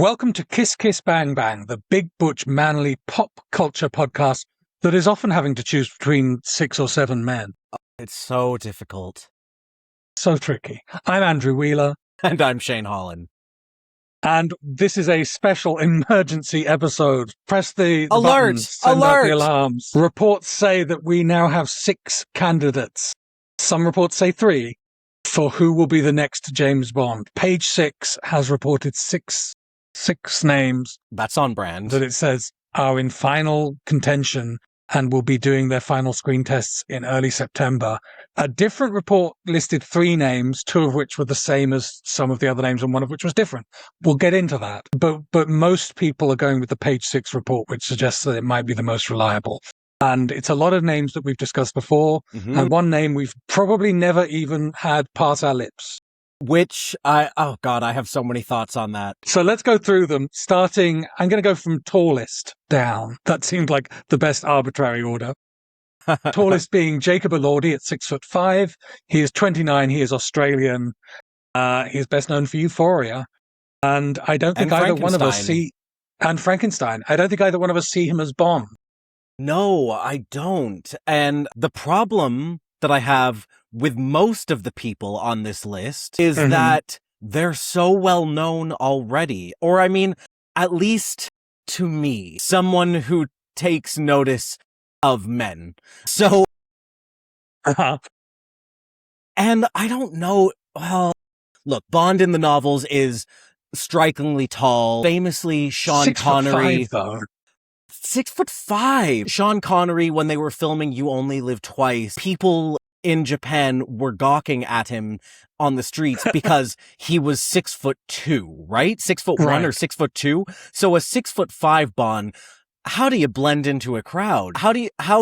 Welcome to Kiss Kiss Bang Bang, the big butch manly pop culture podcast that is often having to choose between 6 or 7 men. It's so difficult. So tricky. I'm Andrew Wheeler. And I'm Shane Holland. And this is a special emergency episode. Press the Alert! buttons, send out Alert! the alarms. Reports say that we now have 6 candidates. Some reports say 3 for who will be the next James Bond. Page 6 has reported six names. That's on brand. That it says are in final contention and will be doing their final screen tests in early September. A different report listed 3 names, 2 of which were the same as some of the other names and one of which was different. We'll get into that. But most people are going with the page 6 report, which suggests that it might be the most reliable. And it's a lot of names that we've discussed before, and one name we've probably never even had pass our lips. Which, I have so many thoughts on that. So let's go through them, starting, I'm going to go from tallest down. That seemed like the best arbitrary order. Tallest being Jacob Elordi at 6'5". He is 29. He is Australian. He is best known for Euphoria. And I don't think either one of us see... And Frankenstein. I don't think either one of us see him as Bond. No, I don't. And the problem that I have with most of the people on this list is that they're so well known already. Or, I mean, at least to me, someone who takes notice of men. So, and I don't know, well, look, Bond in the novels is strikingly tall. Famously, Sean Connery. 6'5", though. 6'5". Sean Connery, when they were filming You Only Live Twice, people in Japan were gawking at him on the streets because he was 6'2", right? 6'1" right. Or 6'2". So a 6'5" Bond. How do you blend into a crowd? How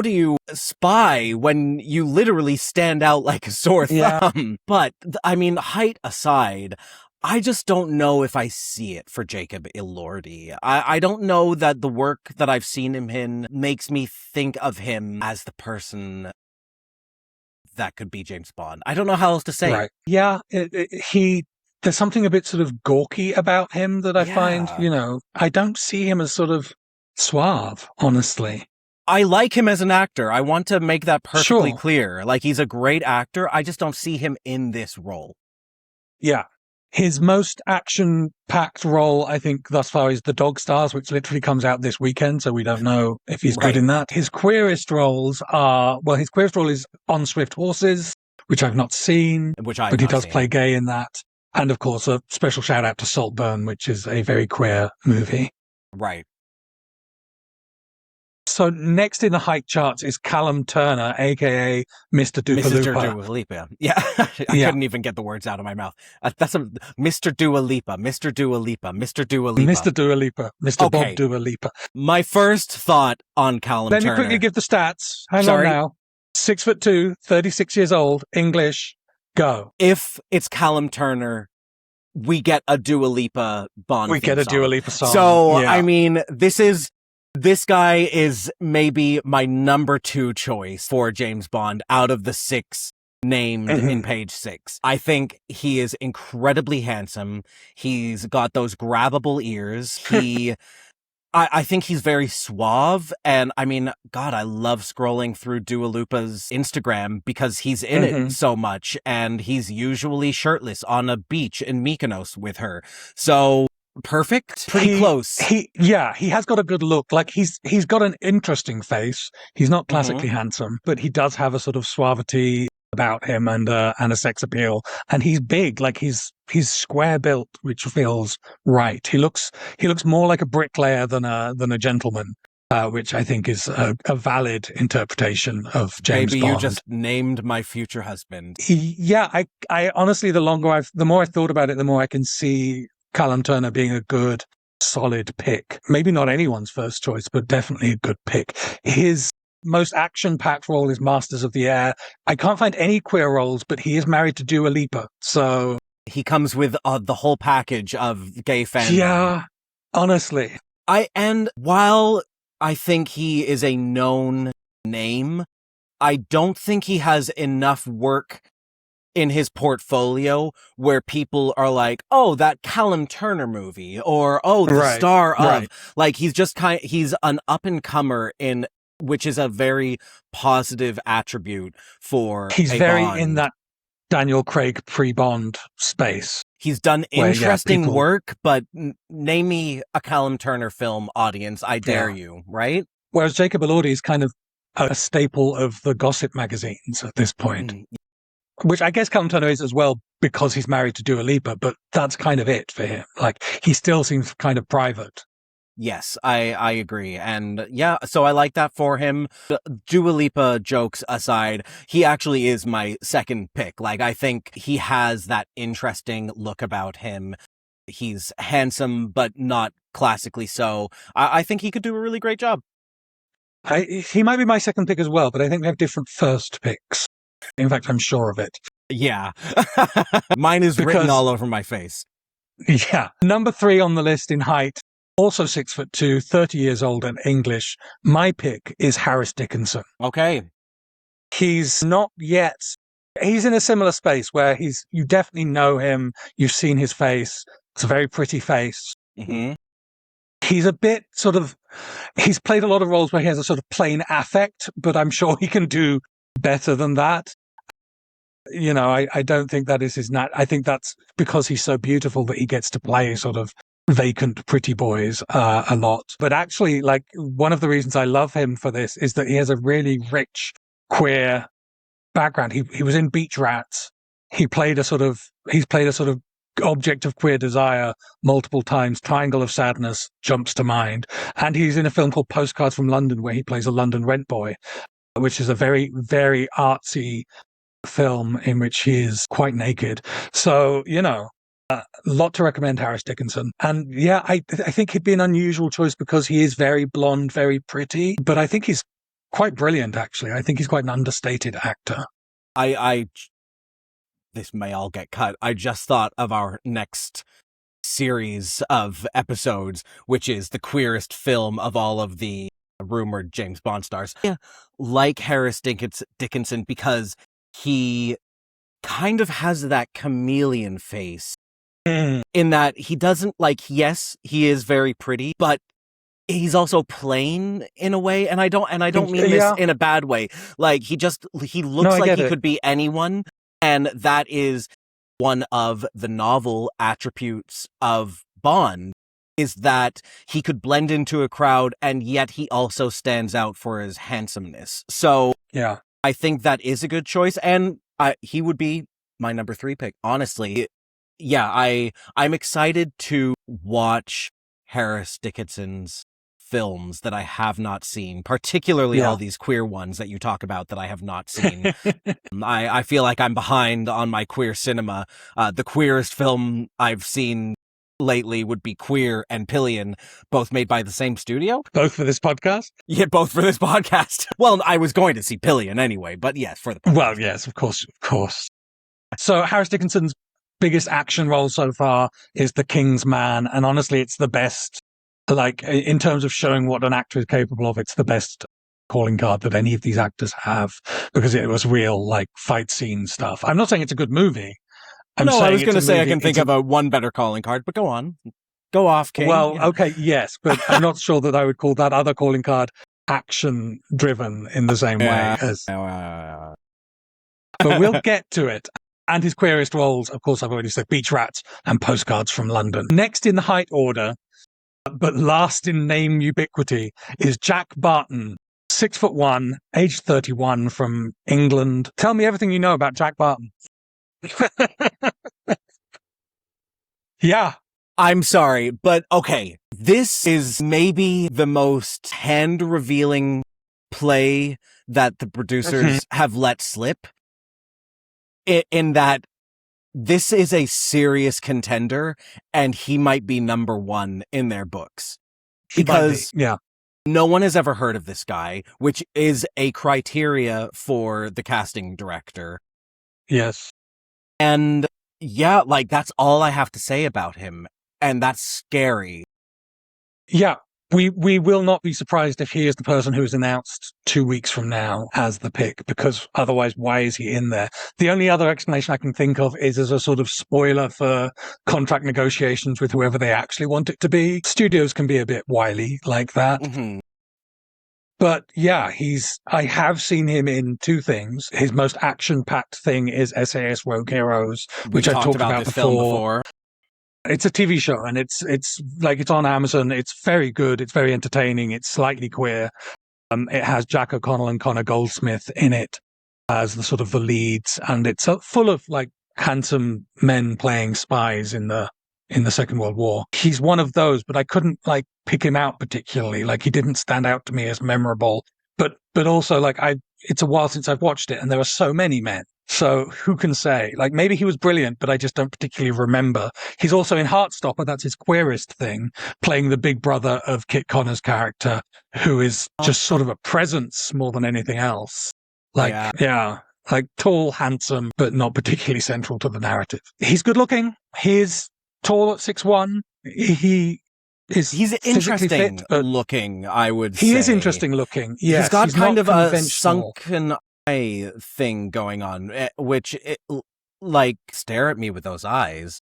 do you spy when you literally stand out like a sore thumb? But I mean, height aside, I just don't know if I see it for Jacob Elordi. I don't know that the work that I've seen him in makes me think of him as the person that could be James Bond. I don't know how else to say it. Yeah, there's something a bit sort of gawky about him that I find, I don't see him as sort of suave, honestly. I like him as an actor. I want to make that perfectly clear. Like, he's a great actor. I just don't see him in this role. Yeah. His most action-packed role, I think, thus far is The Dog Stars, which literally comes out this weekend, so we don't know if he's good in that. His queerest roles his queerest role is On Swift Horses, which I've not seen, but he does play gay in that. And, of course, a special shout-out to Saltburn, which is a very queer movie. Right. So next in the height charts is Callum Turner, a.k.a. Mr. Dua Lipa. Mr. Dua Lipa. Yeah. I couldn't even get the words out of my mouth. That's Mr. Dua Lipa, Mr. Dua Lipa, Mr. Dua Lipa. Mr. Dua Lipa, Mr. Bob Dua Lipa. My first thought on Callum Turner. Let me quickly give the stats. Hang on now. 6'2", 36 years old, English, go. If it's Callum Turner, we get a Dua Lipa Bond We get a Dua Lipa song. So, I mean, this guy is maybe my number 2 choice for James Bond out of the 6 named in page 6. I think he is incredibly handsome. He's got those grabbable ears. I think he's very suave. And I mean, God, I love scrolling through Dua Lipa's Instagram because he's in it so much. And he's usually shirtless on a beach in Mykonos with her. So perfect, pretty close. He has got a good look. Like he's got an interesting face. He's not classically handsome, but he does have a sort of suavity about him and a sex appeal. And he's big, like he's square built, which feels right. He looks more like a bricklayer than a gentleman. Which I think is a valid interpretation of James Bond. Maybe you just named my future husband. Yeah, I honestly, the more I thought about it, the more I can see Callum Turner being a good, solid pick. Maybe not anyone's first choice, but definitely a good pick. His most action-packed role is Masters of the Air. I can't find any queer roles, but he is married to Dua Lipa, so... He comes with the whole package of gay fandom. Yeah, honestly. And while I think he is a known name, I don't think he has enough work in his portfolio where people are like, oh, that Callum Turner movie, or oh, the star of, like, he's an up and comer in, which is a very positive attribute for He's a very Bond. in that Daniel Craig pre-Bond space. He's done interesting work, but name me a Callum Turner film, audience. I dare you, right? Whereas Jacob Elordi is kind of a staple of the gossip magazines at this point. Which I guess Callum Turner is as well because he's married to Dua Lipa, but that's kind of it for him. Like, he still seems kind of private. Yes, I agree. And yeah, so I like that for him. Dua Lipa jokes aside, he actually is my second pick. Like, I think he has that interesting look about him. He's handsome, but not classically so. I think he could do a really great job. He might be my second pick as well, but I think we have different first picks. In fact, I'm sure of it. Yeah. Mine is written all over my face. Yeah. Number 3 on the list in height, also 6'2", 30 years old and English. My pick is Harris Dickinson. Okay. He's not yet. He's in a similar space where you definitely know him. You've seen his face. It's a very pretty face. Mm-hmm. He's a bit he's played a lot of roles where he has a sort of plain affect, but I'm sure he can do better than that. You know, I don't think that is his I think that's because he's so beautiful that he gets to play sort of vacant pretty boys a lot. But actually, like, one of the reasons I love him for this is that he has a really rich queer background. He was in Beach Rats. He's played a sort of object of queer desire multiple times. Triangle of Sadness jumps to mind. And he's in a film called Postcards from London where he plays a London rent boy, which is a very, very artsy film in which he is quite naked. So, you know, a lot to recommend Harris Dickinson. And yeah, I think he'd be an unusual choice because he is very blonde, very pretty, but I think he's quite brilliant, actually. I think he's quite an understated actor. This may all get cut. I just thought of our next series of episodes, which is the queerest film of all of the rumored James Bond stars. Yeah, like Harris Dickinson because he kind of has that chameleon face in that he doesn't, like, yes, he is very pretty, but he's also plain in a way. And I don't mean this in a bad way. Like, he looks like he could be anyone. And that is one of the novel attributes of Bond, is that he could blend into a crowd and yet he also stands out for his handsomeness. So yeah, I think that is a good choice. And he would be my number 3 pick, honestly. Yeah, I'm excited to watch Harris Dickinson's films that I have not seen, particularly all these queer ones that you talk about that I have not seen. I feel like I'm behind on my queer cinema. The queerest film I've seen lately would be Queer and Pillion, both made by the same studio. Both for this podcast? Yeah, both for this podcast. Well, I was going to see Pillion anyway, but yes, for the podcast. Well, yes, of course. So Harris Dickinson's biggest action role so far is The King's Man, and honestly, it's the best. Like, in terms of showing what an actor is capable of, it's the best calling card that any of these actors have, because it was real, like, fight scene stuff. I'm not saying it's a good movie. I was going to say I can think of a one better calling card, but go on. Go off, King. Well, okay, yes, but I'm not sure that I would call that other calling card action-driven in the same way as... But we'll get to it. And his queerest roles, of course, I've already said Beach Rats and Postcards from London. Next in the height order, but last in name ubiquity, is Jack Barton, 6'1", age 31, from England. Tell me everything you know about Jack Barton. Yeah. I'm sorry, but okay. This is maybe the most hand-revealing play that the producers have let slip. In that this is a serious contender and he might be number 1 in their books. Because no one has ever heard of this guy, which is a criteria for the casting director. Yes. And yeah, like, that's all I have to say about him. And that's scary. Yeah. We will not be surprised if he is the person who is announced 2 weeks from now as the pick, because otherwise, why is he in there? The only other explanation I can think of is as a sort of spoiler for contract negotiations with whoever they actually want it to be. Studios can be a bit wily like that. Mm-hmm. But yeah, I have seen him in two things. His most action-packed thing is SAS Rogue Heroes, which I talked about this film before. It's a TV show, and it's on Amazon. It's very good. It's very entertaining. It's slightly queer. It has Jack O'Connell and Connor Goldsmith in it as the sort of the leads, and it's full of like handsome men playing spies in the Second World War. He's one of those, but I couldn't like pick him out particularly. Like he didn't stand out to me as memorable. But also like it's a while since I've watched it, and there are so many men. So who can say? Like maybe he was brilliant, but I just don't particularly remember. He's also in Heartstopper. That's his queerest thing, playing the big brother of Kit Connor's character, who is just sort of a presence more than anything else. Like, yeah, like tall, handsome, but not particularly central to the narrative. He's good looking. He's tall at 6'1". He's interesting fit, looking, I would say. He is interesting looking. Yes, he's got kind of a conventional sunken eye thing going on, which like stare at me with those eyes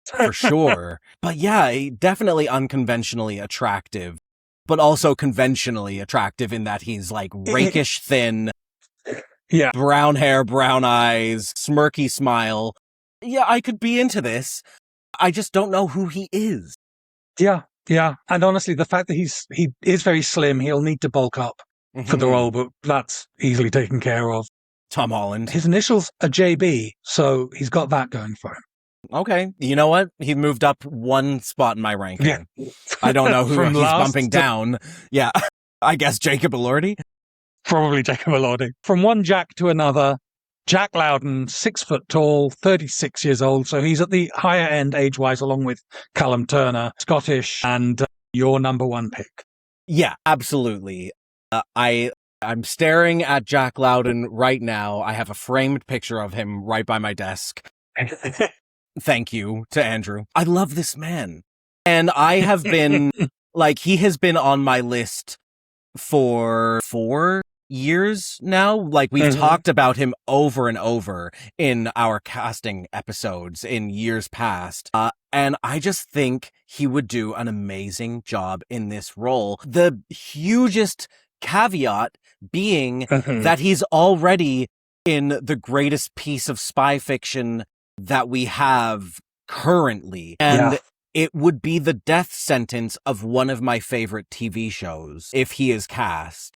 for sure. But yeah, definitely unconventionally attractive, but also conventionally attractive in that he's like rakish thin. Yeah, brown hair, brown eyes, smirky smile. Yeah, I could be into this. I just don't know who he is. Yeah. And honestly, the fact that he is very slim, he'll need to bulk up for the role, but that's easily taken care of. Tom Holland. His initials are JB, so he's got that going for him. Okay. You know what? He moved up one spot in my ranking. Yeah. I don't know who he's bumping down. Yeah. I guess Jacob Elordi? Probably Jacob Elordi. From one Jack to another, Jack Lowden, 6 foot tall, 36 years old. So he's at the higher end age-wise, along with Callum Turner, Scottish, and your number one pick. Yeah, absolutely. I'm staring at Jack Lowden right now. I have a framed picture of him right by my desk. Thank you to Andrew. I love this man. And I have been, like, he has been on my list for 4 years now. Like we've talked about him over and over in our casting episodes in years past. And I just think he would do an amazing job in this role. The hugest caveat being that he's already in the greatest piece of spy fiction that we have currently. And it would be the death sentence of one of my favorite TV shows if he is cast.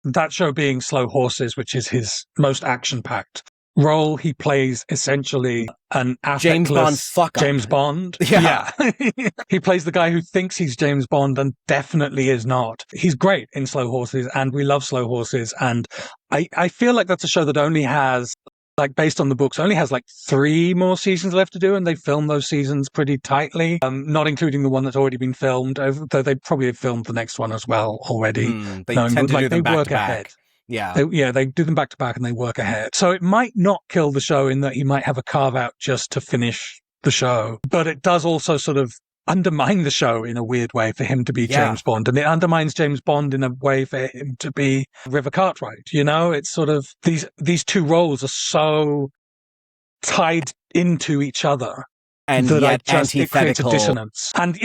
That show being Slow Horses, which is his most action-packed role. He plays essentially an affectless James Bond. Yeah. He plays the guy who thinks he's James Bond and definitely is not. He's great in Slow Horses, and we love Slow Horses. And I feel like that's a show that only has, like based on the books, only has like 3 more seasons left to do, and they filmed those seasons pretty tightly, not including the one that's already been filmed, though they probably have filmed the next one as well already. They tend to do them back to back. Yeah. They do them back to back and they work ahead. So it might not kill the show in that he might have a carve out just to finish the show, but it does also sort of undermine the show in a weird way for him to be James Bond. And it undermines James Bond in a way for him to be River Cartwright. You know, it's sort of these two roles are so tied into each other. And that yet it creates a dissonance. And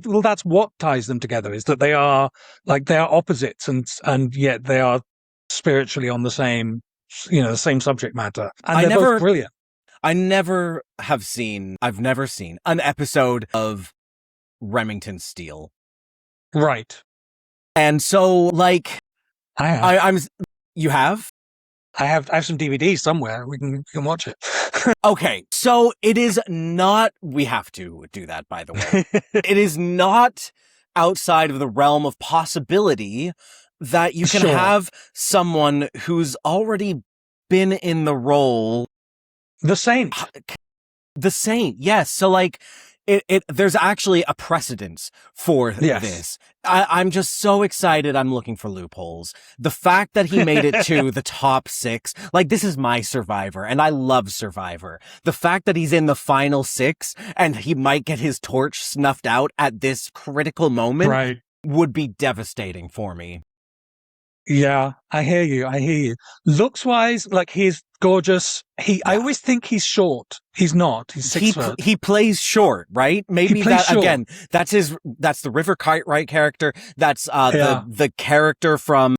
well, that's what ties them together, is that they are opposites, and yet they are spiritually on the same, the same subject matter. And they're both brilliant. I've never seen an episode of Remington Steele. Right. And so, like, you have? I have some DVDs somewhere. We can watch it. Okay, so it is not. We have to do that, by the way. It is not outside of the realm of possibility that you can have someone who's already been in the role. The Saint. Yes. So, like, there's actually a precedence for Yes. this. I'm just so excited. I'm looking for loopholes. The fact that he made it to the top 6, like, this is my Survivor, and I love Survivor. The fact that he's in the final 6 and he might get his torch snuffed out at this critical moment Right. would be devastating for me. Yeah, I hear you. Looks wise, like, he's gorgeous. I always think he's short. He's not. He's 6 foot. He plays short, right? Maybe plays that short. again. That's the River Cartwright character. That's the character from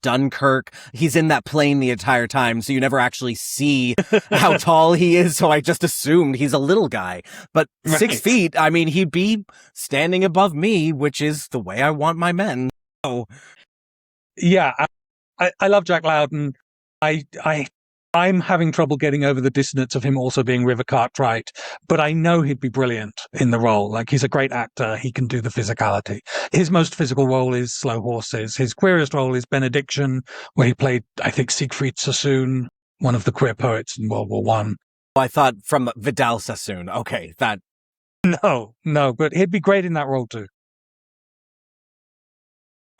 Dunkirk. He's in that plane the entire time, so you never actually see how tall he is. So I just assumed he's a little guy. But 6 feet, I mean, he'd be standing above me, which is the way I want my men. So. Yeah, I love Jack Lowden. I'm having trouble getting over the dissonance of him also being River Cartwright, but I know he'd be brilliant in the role. Like, he's a great actor. He can do the physicality. His most physical role is Slow Horses. His queerest role is Benediction, where he played, I think, Siegfried Sassoon, one of the queer poets in World War One. I thought from Vidal Sassoon. Okay, that. No, but he'd be great in that role too.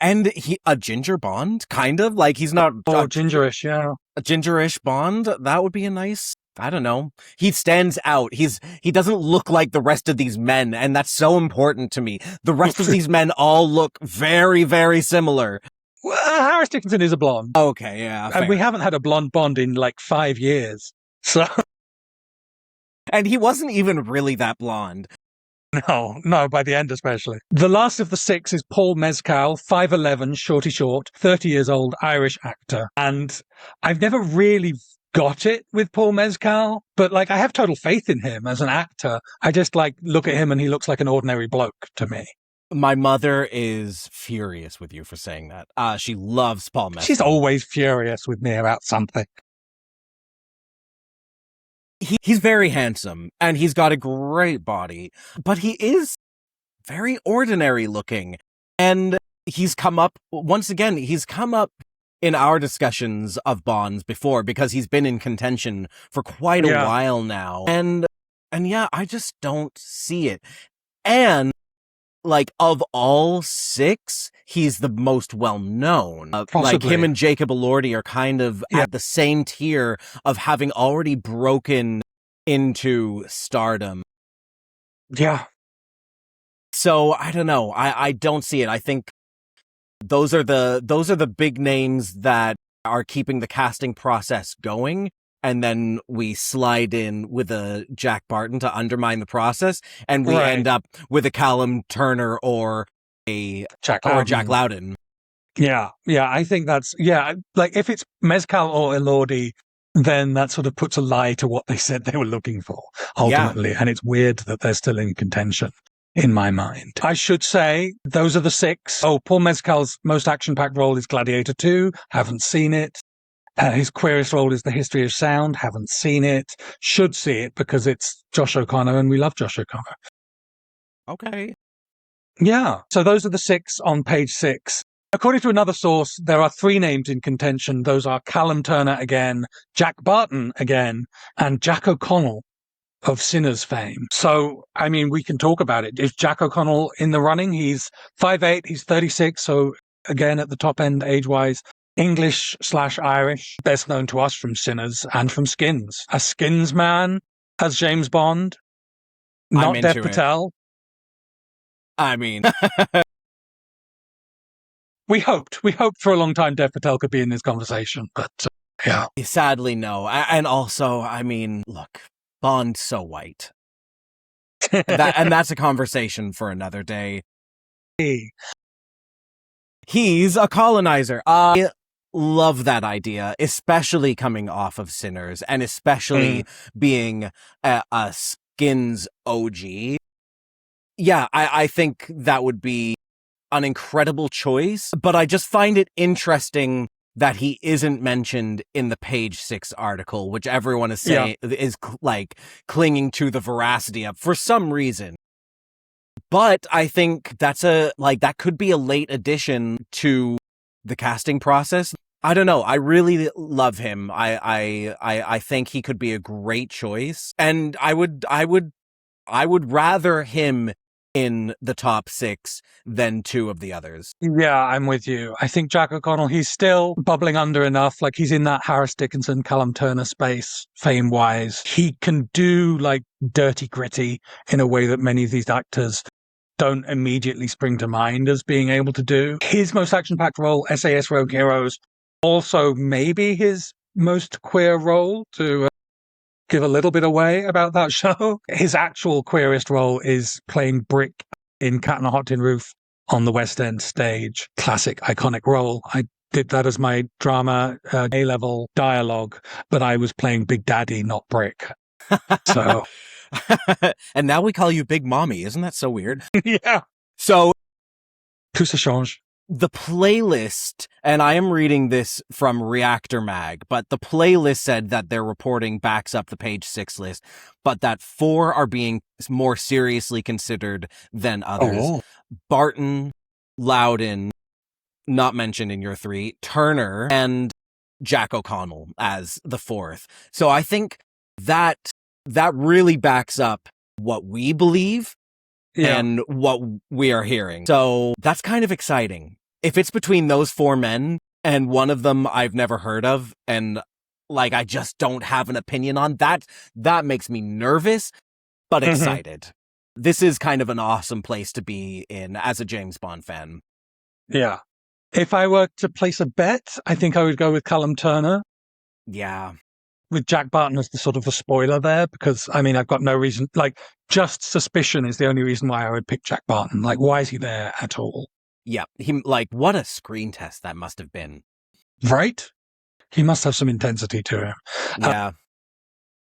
And a ginger Bond, kind of like he's not gingerish, yeah, a gingerish Bond. That would be a nice. I don't know. He stands out. He doesn't look like the rest of these men, and that's so important to me. The rest of these men all look very, very similar. Well, Harris Dickinson is a blonde. Okay, yeah, and we haven't had a blonde Bond in like 5 years, so. And he wasn't even really that blonde. No, by the end especially. The last of the 6 is Paul Mescal, 5'11", shorty short, 30 years old, Irish actor. And I've never really got it with Paul Mescal, but like, I have total faith in him as an actor. I just like look at him and he looks like an ordinary bloke to me. My mother is furious with you for saying that. She loves Paul Mescal. She's always furious with me about something. He's very handsome, and he's got a great body, but he is very ordinary looking. And he's come up in our discussions of Bonds before, because he's been in contention for quite a while now. And yeah, I just don't see it. And like, of all 6, he's the most well-known. Like, him and Jacob Elordi are kind of at the same tier of having already broken into stardom. Yeah. So, I don't know. I don't see it. I think those are the big names that are keeping the casting process going. And then we slide in with a Jack Barton to undermine the process, and we end up with a Callum Turner or a Jack Lowden. Yeah, I think that's like, if it's Mescal or Elordi, then that sort of puts a lie to what they said they were looking for ultimately, and it's weird that they're still in contention. In my mind, I should say those are the 6. Oh, Paul Mescal's most action-packed role is Gladiator 2. Haven't seen it. His queerest role is The History of Sound. Haven't seen it. Should see it because it's Josh O'Connor and we love Josh O'Connor. Okay. Yeah. So those are the 6 on page 6. According to another source, there are 3 names in contention. Those are Callum Turner again, Jack Barton again, and Jack O'Connell of Sinners fame. So, I mean, we can talk about it. Is Jack O'Connell in the running? He's 5'8", he's 36, so again at the top end age-wise. English/Irish, best known to us from Sinners and from Skins. A Skins man as James Bond, not Dev Patel. I mean, we hoped for a long time Dev Patel could be in this conversation, but yeah. Sadly, no. And also, I mean, look, Bond's so white. And that's a conversation for another day. He's a colonizer. I love that idea, especially coming off of Sinners, and especially being a Skins OG. Yeah, I think that would be an incredible choice, but I just find it interesting that he isn't mentioned in the page 6 article, which everyone is saying is like clinging to the veracity of for some reason. But I think that could be a late addition to the casting process. I don't know. I really love him. I think he could be a great choice, and I would I would rather him in the top 6 than 2 of the others. Yeah, I'm with you. I think Jack O'Connell, he's still bubbling under enough. Like, he's in that Harris Dickinson, Callum Turner space, fame-wise. He can do, like, dirty gritty in a way that many of these actors don't immediately spring to mind as being able to do. His most action-packed role, SAS Rogue Heroes, also maybe his most queer role, to give a little bit away about that show. His actual queerest role is playing Brick in Cat on a Hot Tin Roof on the West End stage. Classic, iconic role. I did that as my drama A-level dialogue, but I was playing Big Daddy, not Brick. So, and now we call you Big Mommy. Isn't that so weird? yeah. So, Tout ça change. The playlist, and I am reading this from Reactor Mag, but the playlist said that their reporting backs up the page 6 list, but that 4 are being more seriously considered than others. Oh. Barton, Lowden, not mentioned in your 3, Turner, and Jack O'Connell as the 4th. So I think that really backs up what we believe. Yeah. And what we are hearing. So that's kind of exciting. If it's between those 4 men and one of them I've never heard of and like I just don't have an opinion on, that makes me nervous, but excited. This is kind of an awesome place to be in as a James Bond fan. Yeah. If I were to place a bet, I think I would go with Callum Turner. Yeah. With Jack Barton as the sort of a spoiler there, because I mean, I've got no reason, like, just suspicion is the only reason why I would pick Jack Barton. Like, why is he there at all? Yeah, what a screen test that must have been. Right? He must have some intensity to him. Yeah.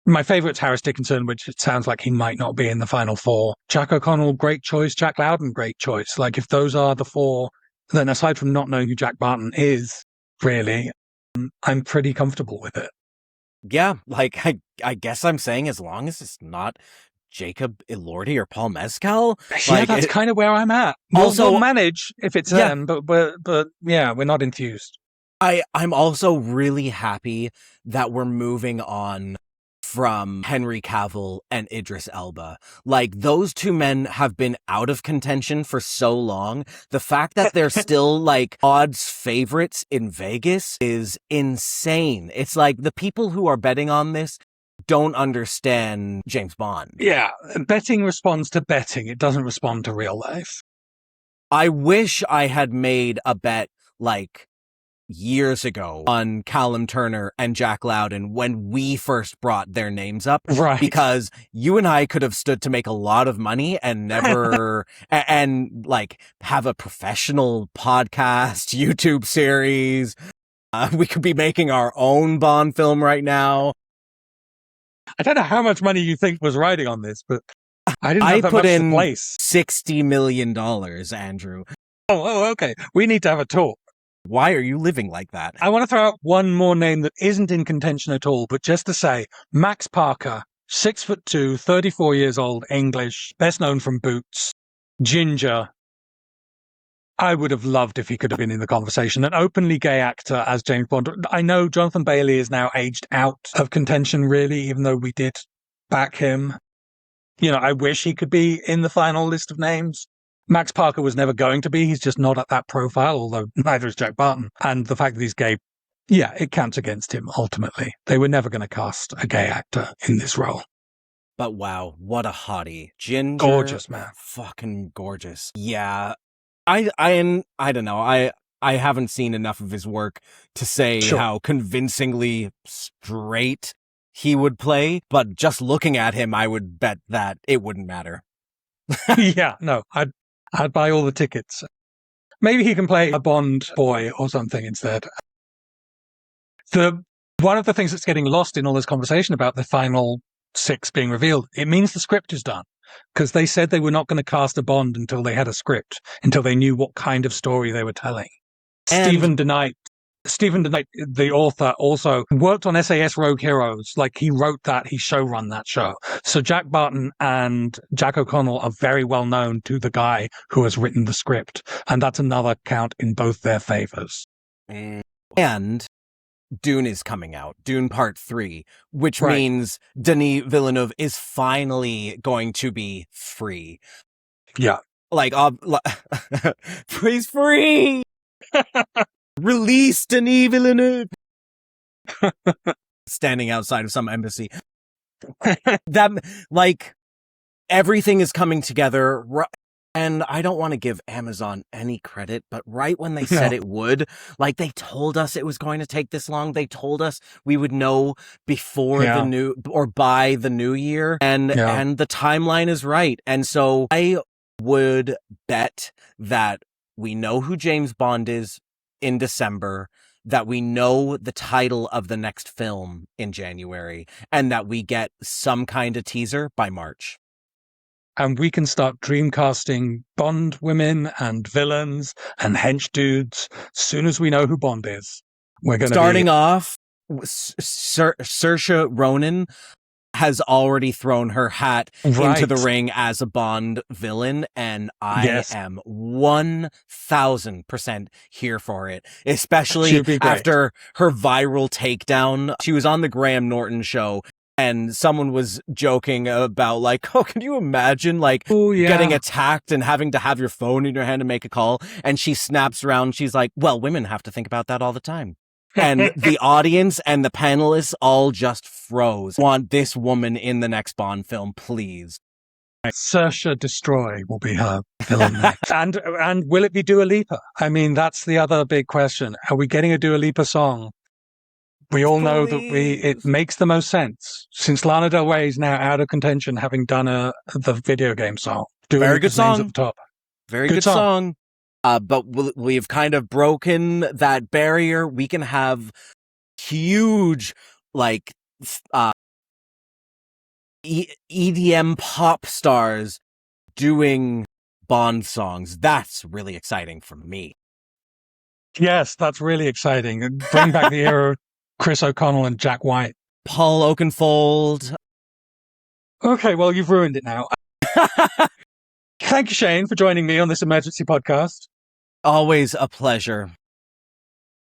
My favourite's Harris Dickinson, which it sounds like he might not be in the final 4. Jack O'Connell, great choice. Jack Lowden, great choice. Like, if those are the 4, then aside from not knowing who Jack Barton is, really, I'm pretty comfortable with it. Yeah, like, I guess I'm saying as long as it's not Jacob Elordi or Paul Mescal. Yeah, that's kind of where I'm at. We'll manage if it's them, but yeah, we're not enthused. I'm also really happy that we're moving on from Henry Cavill and Idris Elba. Like, those 2 men have been out of contention for so long. The fact that they're still, like, odds favorites in Vegas is insane. It's like the people who are betting on this don't understand James Bond. Yeah, betting responds to betting. It doesn't respond to real life. I wish I had made a bet, like, years ago on Callum Turner and Jack Lowden when we first brought their names up. Right. Because you and I could have stood to make a lot of money and never, and like have a professional podcast, YouTube series. We could be making our own Bond film right now. I don't know how much money you think was riding on this, but I didn't have that put much in to place. $60 million, Andrew. Oh, okay. We need to have a talk. Why are you living like that? I want to throw out one more name that isn't in contention at all, but just to say, Max Parker, 6'2", 34 years old, English, best known from Boots, ginger. I would have loved if he could have been in the conversation. An openly gay actor as James Bond. I know Jonathan Bailey is now aged out of contention, really, even though we did back him. You know, I wish he could be in the final list of names. Max Parker was never going to be. He's just not at that profile, although neither is Jack Barton. And the fact that he's gay, yeah, it counts against him, ultimately. They were never going to cast a gay actor in this role. But wow, what a hottie. Ginger. Gorgeous, man. Fucking gorgeous. Yeah. I don't know. I haven't seen enough of his work to say how convincingly straight he would play, but just looking at him, I would bet that it wouldn't matter. Yeah, no, I'd buy all the tickets. Maybe he can play a Bond boy or something instead. One of the things that's getting lost in all this conversation about the final 6 being revealed, it means the script is done. Because they said they were not going to cast a Bond until they had a script, until they knew what kind of story they were telling. Stephen DeKnight, the author, also worked on SAS Rogue Heroes. Like, he wrote that, he showrun that show. So Jack Barton and Jack O'Connell are very well known to the guy who has written the script. And that's another count in both their favors. And Dune is coming out, Dune Part 3, which Right. means Denis Villeneuve is finally going to be free. Yeah. Like, he's free! Release Denis Villeneuve! Standing outside of some embassy. That, like, everything is coming together. And I don't want to give Amazon any credit, but right when they said it would, like, they told us it was going to take this long. They told us we would know before the new, or by the new year. And the timeline is right. And so I would bet that we know who James Bond is in December, that we know the title of the next film in January, and that we get some kind of teaser by March. And we can start dreamcasting Bond women and villains and hench dudes as soon as we know who Bond is. We're going to starting off, Saoirse Ronan has already thrown her hat into the ring as a Bond villain, and I am 1000% here for it, especially after her viral takedown. She was on the Graham Norton show, and someone was joking about, like, oh, can you imagine, like, getting attacked and having to have your phone in your hand to make a call? And she snaps around. She's like, well, women have to think about that all the time. And the audience and the panelists all just froze. Want this woman in the next Bond film, please. Saoirse Destroy will be her villain next. And will it be Dua Lipa? I mean, that's the other big question. Are we getting a Dua Lipa song? We all know that it makes the most sense, since Lana Del Rey is now out of contention, having done the video game song. Very good song. At the top. Very good song. But we've kind of broken that barrier. We can have huge, like, EDM pop stars doing Bond songs. That's really exciting for me. Yes, that's really exciting. Bring back the era of Chris O'Connell and Jack White. Paul Oakenfold. Okay, well, you've ruined it now. Thank you, Shane, for joining me on this emergency podcast. Always a pleasure.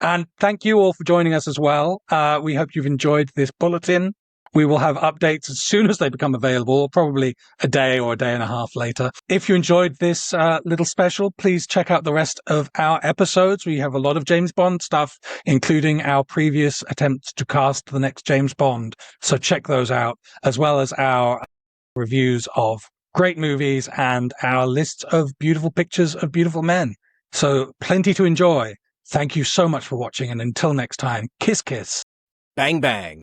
And thank you all for joining us as well. We hope you've enjoyed this bulletin. We will have updates as soon as they become available, probably a day or a day and a half later. If you enjoyed this little special, please check out the rest of our episodes. We have a lot of James Bond stuff, including our previous attempts to cast the next James Bond. So check those out, as well as our reviews of great movies and our lists of beautiful pictures of beautiful men. So plenty to enjoy. Thank you so much for watching, and until next time, kiss, kiss. Bang, bang.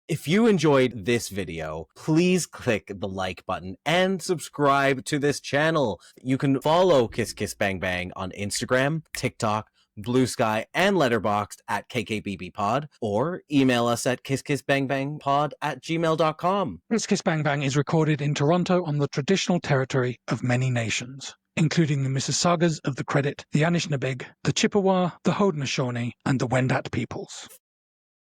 If you enjoyed this video, please click the like button and subscribe to this channel. You can follow Kiss Kiss Bang Bang on Instagram, TikTok, Blue Sky, and Letterboxd at KKBBpod, or email us at kisskissbangbangpod@gmail.com. Kiss Kiss Bang Bang is recorded in Toronto on the traditional territory of many nations, including the Mississaugas of the Credit, the Anishinaabeg, the Chippewa, the Haudenosaunee, and the Wendat peoples.